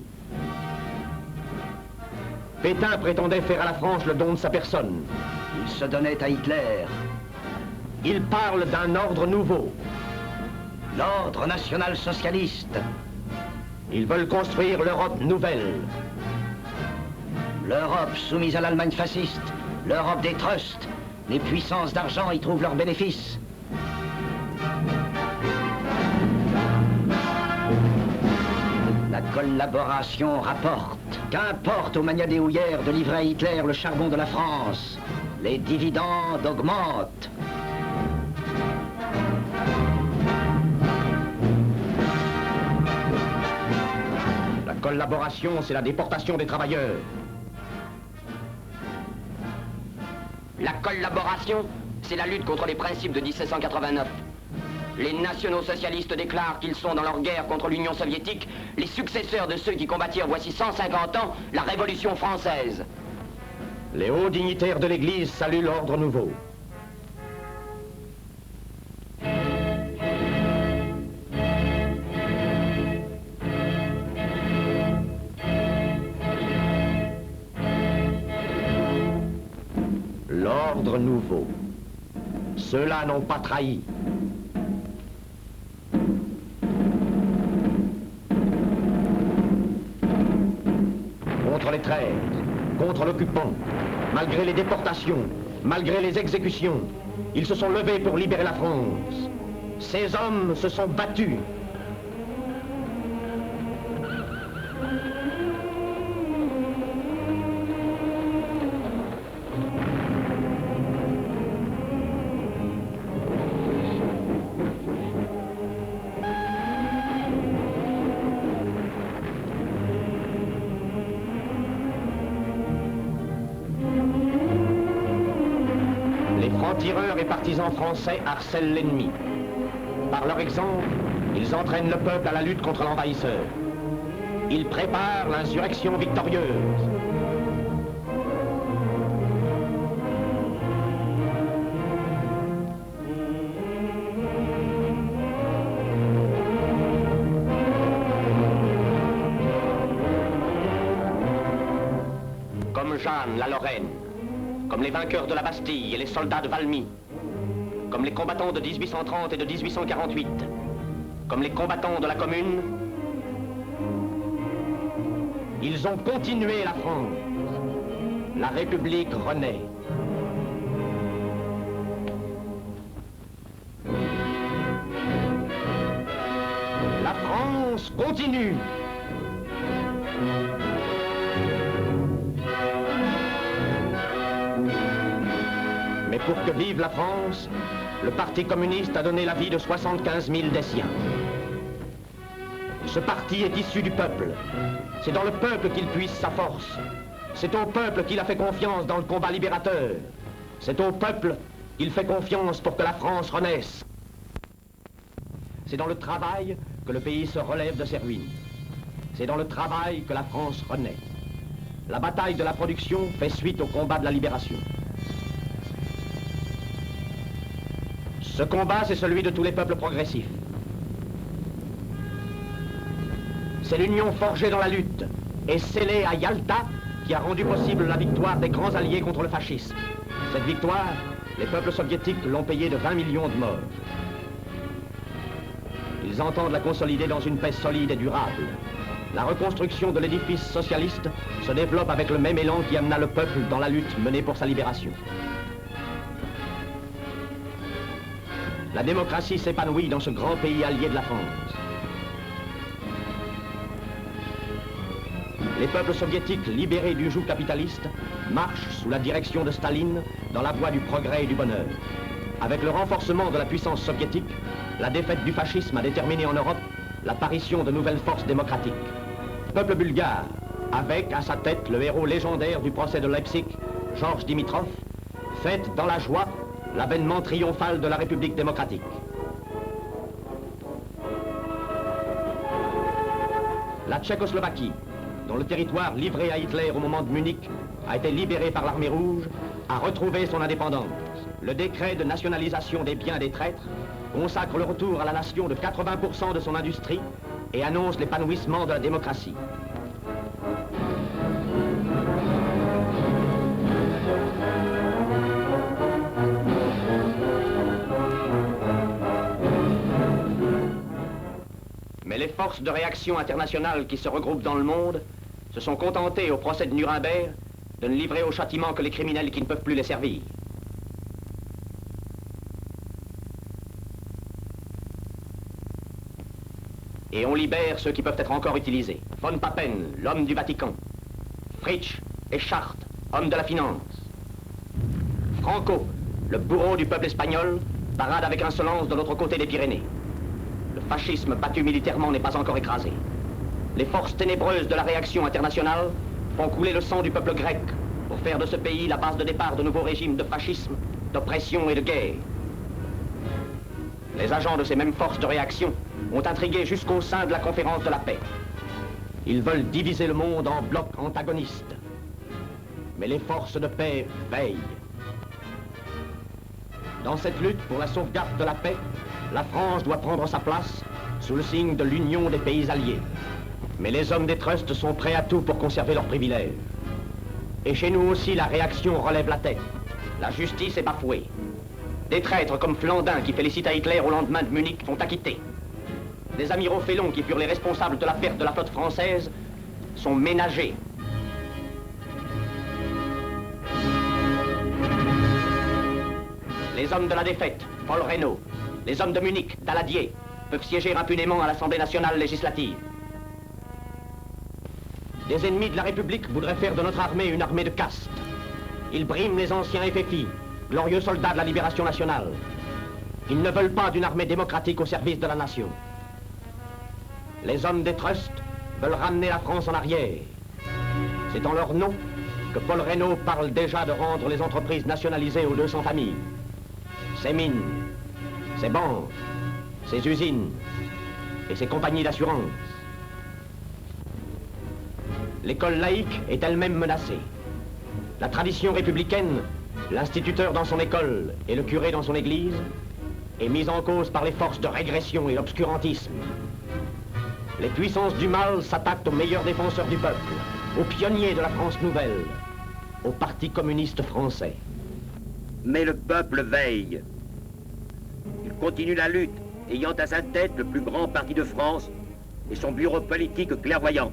Pétain prétendait faire à la France le don de sa personne. Il se donnait à Hitler. Il parle d'un ordre nouveau. L'ordre national-socialiste. Ils veulent construire l'Europe nouvelle. L'Europe soumise à l'Allemagne fasciste. L'Europe des trusts. Les puissances d'argent y trouvent leurs bénéfices. La collaboration rapporte. Qu'importe aux magnadéouillères de livrer à Hitler le charbon de la France. Les dividendes augmentent. La collaboration, c'est la déportation des travailleurs. La collaboration, c'est la lutte contre les principes de 1789. Les nationaux-socialistes déclarent qu'ils sont dans leur guerre contre l'Union soviétique les successeurs de ceux qui combattirent voici 150 ans la Révolution française. Les hauts dignitaires de l'Église saluent l'ordre nouveau. L'ordre nouveau. Ceux-là n'ont pas trahi. Contre les traîtres, contre l'occupant, malgré les déportations, malgré les exécutions, Ils se sont levés pour libérer la France. Ces hommes se sont battus. Tireurs et partisans français harcèlent l'ennemi. Par leur exemple, ils entraînent le peuple à la lutte contre l'envahisseur. Ils préparent l'insurrection victorieuse. Comme Jeanne, la Lorraine, comme les vainqueurs de la Bastille et les soldats de Valmy, comme les combattants de 1830 et de 1848, comme les combattants de la Commune, ils ont continué la France. La République renaît. La France continue. Mais pour que vive la France, le Parti communiste a donné la vie de 75 000 des siens. Ce parti est issu du peuple. C'est dans le peuple qu'il puise sa force. C'est au peuple qu'il a fait confiance dans le combat libérateur. C'est au peuple qu'il fait confiance pour que la France renaisse. C'est dans le travail que le pays se relève de ses ruines. C'est dans le travail que la France renaît. La bataille de la production fait suite au combat de la libération. Ce combat, c'est celui de tous les peuples progressifs. C'est l'union forgée dans la lutte et scellée à Yalta qui a rendu possible la victoire des grands alliés contre le fascisme. Cette victoire, les peuples soviétiques l'ont payée de 20 millions de morts. Ils entendent la consolider dans une paix solide et durable. La reconstruction de l'édifice socialiste se développe avec le même élan qui amena le peuple dans la lutte menée pour sa libération. La démocratie s'épanouit dans ce grand pays allié de la France. Les peuples soviétiques libérés du joug capitaliste marchent sous la direction de Staline dans la voie du progrès et du bonheur. Avec le renforcement de la puissance soviétique, la défaite du fascisme a déterminé en Europe l'apparition de nouvelles forces démocratiques. Le peuple bulgare, avec à sa tête le héros légendaire du procès de Leipzig, Georges Dimitrov, fête dans la joie l'avènement triomphal de la République démocratique. La Tchécoslovaquie, dont le territoire livré à Hitler au moment de Munich a été libéré par l'armée rouge, a retrouvé son indépendance. Le décret de nationalisation des biens des traîtres consacre le retour à la nation de 80% de son industrie et annonce l'épanouissement de la démocratie. Mais les forces de réaction internationales qui se regroupent dans le monde se sont contentées au procès de Nuremberg de ne livrer au châtiment que les criminels qui ne peuvent plus les servir. Et on libère ceux qui peuvent être encore utilisés. Von Papen, l'homme du Vatican. Fritsch et Chart, homme de la finance. Franco, le bourreau du peuple espagnol, parade avec insolence de l'autre côté des Pyrénées. Le fascisme battu militairement n'est pas encore écrasé. Les forces ténébreuses de la réaction internationale font couler le sang du peuple grec pour faire de ce pays la base de départ de nouveaux régimes de fascisme, d'oppression et de guerre. Les agents de ces mêmes forces de réaction ont intrigué jusqu'au sein de la conférence de la paix. Ils veulent diviser le monde en blocs antagonistes. Mais les forces de paix veillent. Dans cette lutte pour la sauvegarde de la paix, la France doit prendre sa place sous le signe de l'union des pays alliés. Mais les hommes des trusts sont prêts à tout pour conserver leurs privilèges. Et chez nous aussi, la réaction relève la tête. La justice est bafouée. Des traîtres comme Flandin, qui félicita Hitler au lendemain de Munich, sont acquittés. Des amiraux félons qui furent les responsables de la perte de la flotte française sont ménagés. Les hommes de la défaite, Paul Reynaud, les hommes de Munich, Daladier, peuvent siéger impunément à l'Assemblée nationale législative. Des ennemis de la République voudraient faire de notre armée une armée de caste. Ils briment les anciens FFI, glorieux soldats de la libération nationale. Ils ne veulent pas d'une armée démocratique au service de la nation. Les hommes des trusts veulent ramener la France en arrière. C'est en leur nom que Paul Reynaud parle déjà de rendre les entreprises nationalisées aux 200 familles. Ces mines, ces banques, ces usines et ces compagnies d'assurance. L'école laïque est elle-même menacée. La tradition républicaine, l'instituteur dans son école et le curé dans son église, est mise en cause par les forces de régression et l'obscurantisme. Les puissances du mal s'attaquent aux meilleurs défenseurs du peuple, aux pionniers de la France nouvelle, au Parti communiste français. Mais le peuple veille. Il continue la lutte, ayant à sa tête le plus grand parti de France et son bureau politique clairvoyant.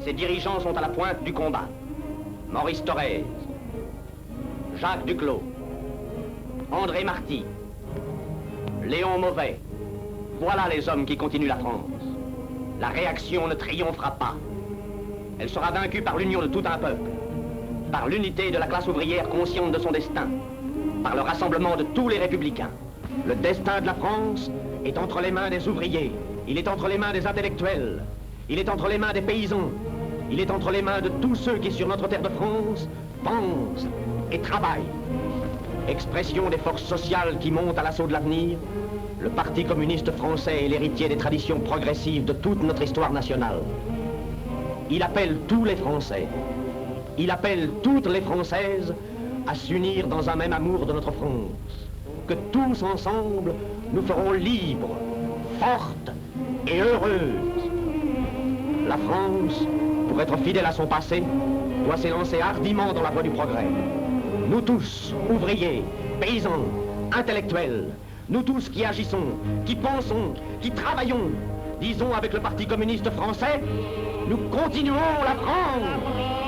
Ses dirigeants sont à la pointe du combat. Maurice Thorez, Jacques Duclos, André Marty, Léon Mauvais. Voilà les hommes qui continuent la France. La réaction ne triomphera pas. Elle sera vaincue par l'union de tout un peuple, par l'unité de la classe ouvrière consciente de son destin, par le rassemblement de tous les républicains. Le destin de la France est entre les mains des ouvriers, il est entre les mains des intellectuels, il est entre les mains des paysans, il est entre les mains de tous ceux qui, sur notre terre de France, pensent et travaillent. Expression des forces sociales qui montent à l'assaut de l'avenir, le Parti communiste français est l'héritier des traditions progressives de toute notre histoire nationale. Il appelle tous les Français, il appelle toutes les Françaises à s'unir dans un même amour de notre France. Que tous ensemble, nous ferons libres, fortes et heureuses. La France, pour être fidèle à son passé, doit s'élancer hardiment dans la voie du progrès. Nous tous, ouvriers, paysans, intellectuels, nous tous qui agissons, qui pensons, qui travaillons, disons avec le Parti communiste français, nous continuons la France.